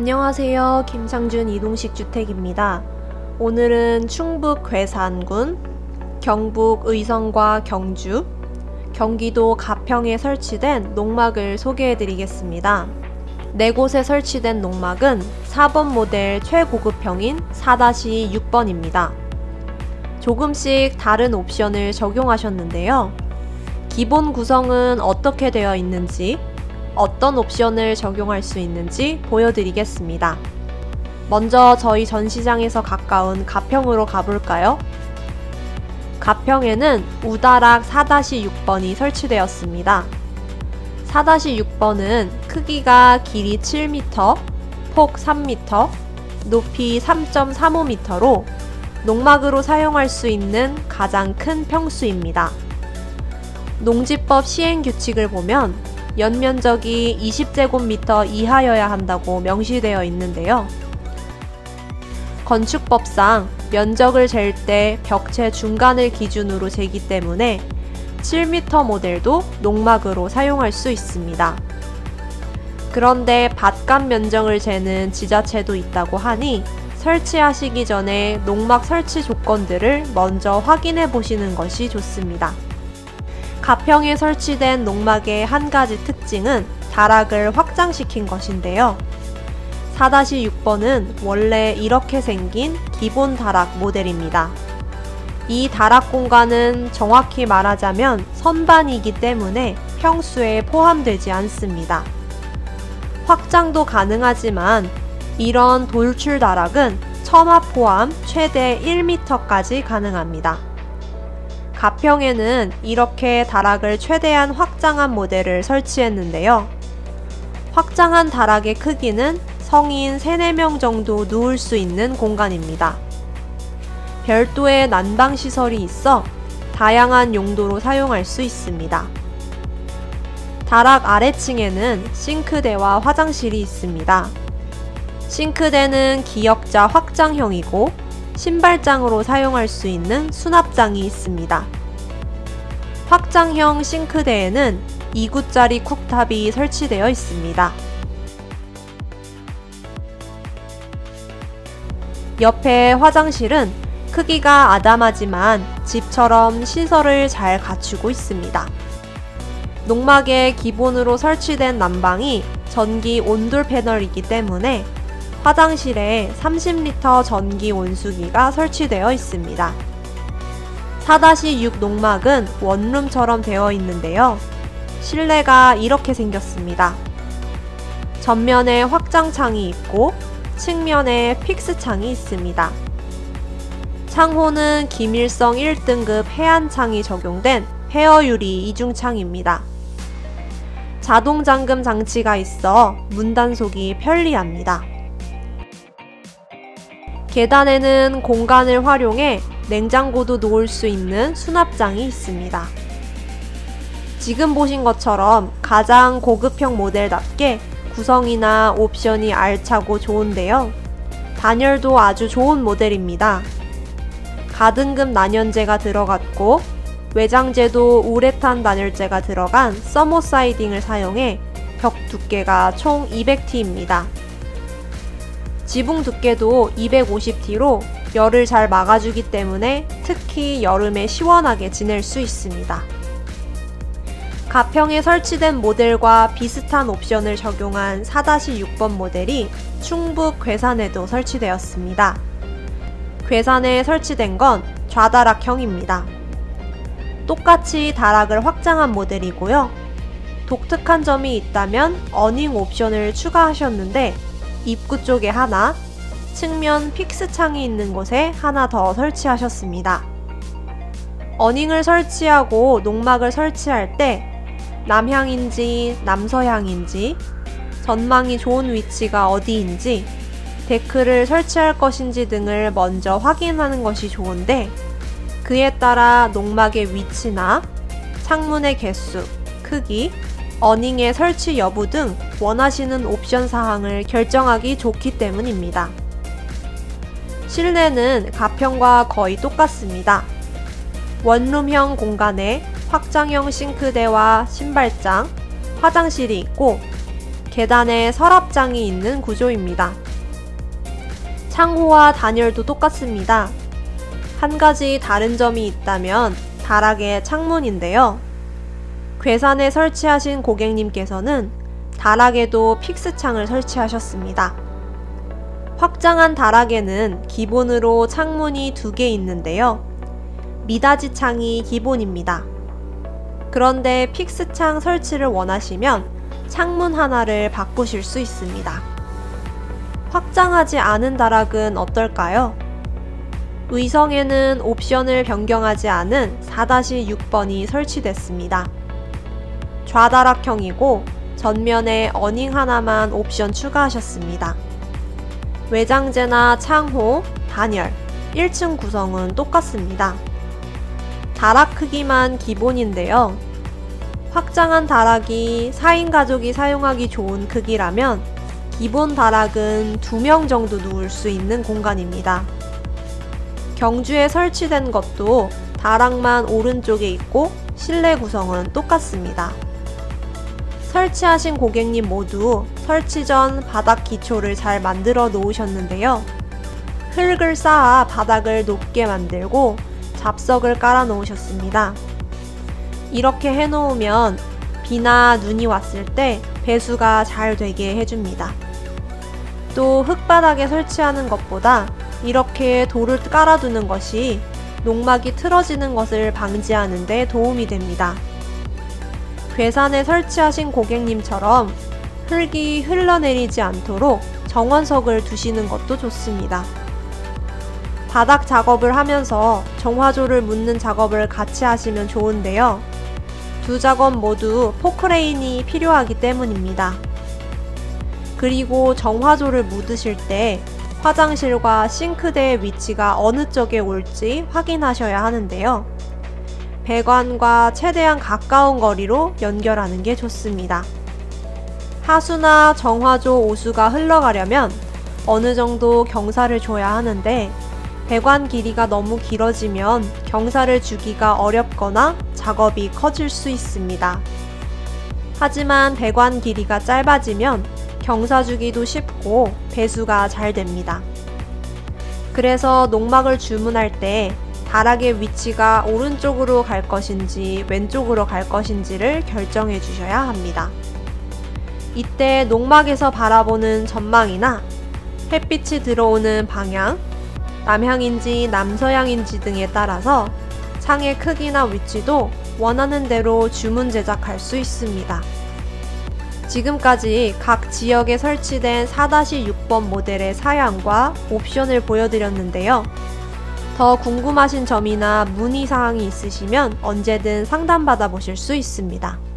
안녕하세요. 김상준 이동식 주택입니다. 오늘은 충북 괴산군, 경북 의성과 경주, 경기도 가평에 설치된 농막을 소개해 드리겠습니다. 4곳에 설치된 농막은 4번 모델 최고급형인 4-6번입니다. 조금씩 다른 옵션을 적용하셨는데요. 기본 구성은 어떻게 되어 있는지, 어떤 옵션을 적용할 수 있는지 보여드리겠습니다. 먼저 저희 전시장에서 가까운 가평으로 가볼까요? 가평에는 우다락 4-6번이 설치되었습니다. 4-6번은 크기가 길이 7m, 폭 3m, 높이 3.35m로 농막으로 사용할 수 있는 가장 큰 평수입니다. 농지법 시행규칙을 보면 연면적이 20제곱미터 이하여야 한다고 명시되어 있는데요. 건축법상 면적을 잴 때 벽체 중간을 기준으로 재기 때문에 7m 모델도 농막으로 사용할 수 있습니다. 그런데 밭간 면적을 재는 지자체도 있다고 하니 설치하시기 전에 농막 설치 조건들을 먼저 확인해 보시는 것이 좋습니다. 가평에 설치된 농막의 한 가지 특징은 다락을 확장시킨 것인데요. 4-6번은 원래 이렇게 생긴 기본 다락 모델입니다. 이 다락 공간은 정확히 말하자면 선반이기 때문에 평수에 포함되지 않습니다. 확장도 가능하지만 이런 돌출 다락은 처마 포함 최대 1m까지 가능합니다. 가평에는 이렇게 다락을 최대한 확장한 모델을 설치했는데요. 확장한 다락의 크기는 성인 3-4명 정도 누울 수 있는 공간입니다. 별도의 난방시설이 있어 다양한 용도로 사용할 수 있습니다. 다락 아래층에는 싱크대와 화장실이 있습니다. 싱크대는 기역자 확장형이고 신발장으로 사용할 수 있는 수납장이 있습니다. 확장형 싱크대에는 2구짜리 쿡탑이 설치되어 있습니다. 옆에 화장실은 크기가 아담하지만 집처럼 시설을 잘 갖추고 있습니다. 농막에 기본으로 설치된 난방이 전기 온돌 패널이기 때문에 화장실에 30리터 전기 온수기가 설치되어 있습니다. 4-6 농막은 원룸처럼 되어 있는데요. 실내가 이렇게 생겼습니다. 전면에 확장창이 있고 측면에 픽스창이 있습니다. 창호는 기밀성 1등급 해안창이 적용된 헤어유리 이중창입니다. 자동 잠금 장치가 있어 문 단속이 편리합니다. 계단에는 공간을 활용해 냉장고도 놓을 수 있는 수납장이 있습니다. 지금 보신 것처럼 가장 고급형 모델답게 구성이나 옵션이 알차고 좋은데요. 단열도 아주 좋은 모델입니다. 가등급 난연재가 들어갔고 외장재도 우레탄 단열재가 들어간 서머 사이딩을 사용해 벽 두께가 총 200T입니다. 지붕 두께도 250T로 열을 잘 막아주기 때문에 특히 여름에 시원하게 지낼 수 있습니다. 가평에 설치된 모델과 비슷한 옵션을 적용한 4-6번 모델이 충북 괴산에도 설치되었습니다. 괴산에 설치된 건 좌다락형입니다. 똑같이 다락을 확장한 모델이고요. 독특한 점이 있다면 어닝 옵션을 추가하셨는데 입구 쪽에 하나, 측면 픽스창이 있는 곳에 하나 더 설치하셨습니다. 어닝을 설치하고 농막을 설치할 때 남향인지 남서향인지, 전망이 좋은 위치가 어디인지, 데크를 설치할 것인지 등을 먼저 확인하는 것이 좋은데 그에 따라 농막의 위치나 창문의 개수, 크기, 어닝의 설치 여부 등 원하시는 옵션 사항을 결정하기 좋기 때문입니다. 실내는 가평과 거의 똑같습니다. 원룸형 공간에 확장형 싱크대와 신발장, 화장실이 있고 계단에 서랍장이 있는 구조입니다. 창호와 단열도 똑같습니다. 한 가지 다른 점이 있다면 다락의 창문인데요. 괴산에 설치하신 고객님께서는 다락에도 픽스창을 설치하셨습니다. 확장한 다락에는 기본으로 창문이 2개 있는데요. 미닫이 창이 기본입니다. 그런데 픽스창 설치를 원하시면 창문 하나를 바꾸실 수 있습니다. 확장하지 않은 다락은 어떨까요? 의성에는 옵션을 변경하지 않은 4-6번이 설치됐습니다. 좌다락형이고 전면에 어닝 하나만 옵션 추가하셨습니다. 외장재나 창호, 단열, 1층 구성은 똑같습니다. 다락 크기만 기본인데요. 확장한 다락이 4인 가족이 사용하기 좋은 크기라면 기본 다락은 2명 정도 누울 수 있는 공간입니다. 경주에 설치된 것도 다락만 오른쪽에 있고 실내 구성은 똑같습니다. 설치하신 고객님 모두 설치 전 바닥 기초를 잘 만들어 놓으셨는데요. 흙을 쌓아 바닥을 높게 만들고 잡석을 깔아 놓으셨습니다. 이렇게 해놓으면 비나 눈이 왔을 때 배수가 잘 되게 해줍니다. 또 흙바닥에 설치하는 것보다 이렇게 돌을 깔아두는 것이 농막이 틀어지는 것을 방지하는 데 도움이 됩니다. 괴산에 설치하신 고객님처럼 흙이 흘러내리지 않도록 정원석을 두시는 것도 좋습니다. 바닥 작업을 하면서 정화조를 묻는 작업을 같이 하시면 좋은데요. 2 작업 모두 포크레인이 필요하기 때문입니다. 그리고 정화조를 묻으실 때 화장실과 싱크대의 위치가 어느 쪽에 올지 확인하셔야 하는데요. 배관과 최대한 가까운 거리로 연결하는 게 좋습니다. 하수나 정화조 오수가 흘러가려면 어느 정도 경사를 줘야 하는데 배관 길이가 너무 길어지면 경사를 주기가 어렵거나 작업이 커질 수 있습니다. 하지만 배관 길이가 짧아지면 경사 주기도 쉽고 배수가 잘 됩니다. 그래서 농막을 주문할 때 다락의 위치가 오른쪽으로 갈 것인지 왼쪽으로 갈 것인지를 결정해 주셔야 합니다. 이때 농막에서 바라보는 전망이나 햇빛이 들어오는 방향, 남향인지 남서향인지 등에 따라서 창의 크기나 위치도 원하는 대로 주문 제작할 수 있습니다. 지금까지 각 지역에 설치된 4-6번 모델의 사양과 옵션을 보여드렸는데요. 더 궁금하신 점이나 문의사항이 있으시면 언제든 상담받아 보실 수 있습니다.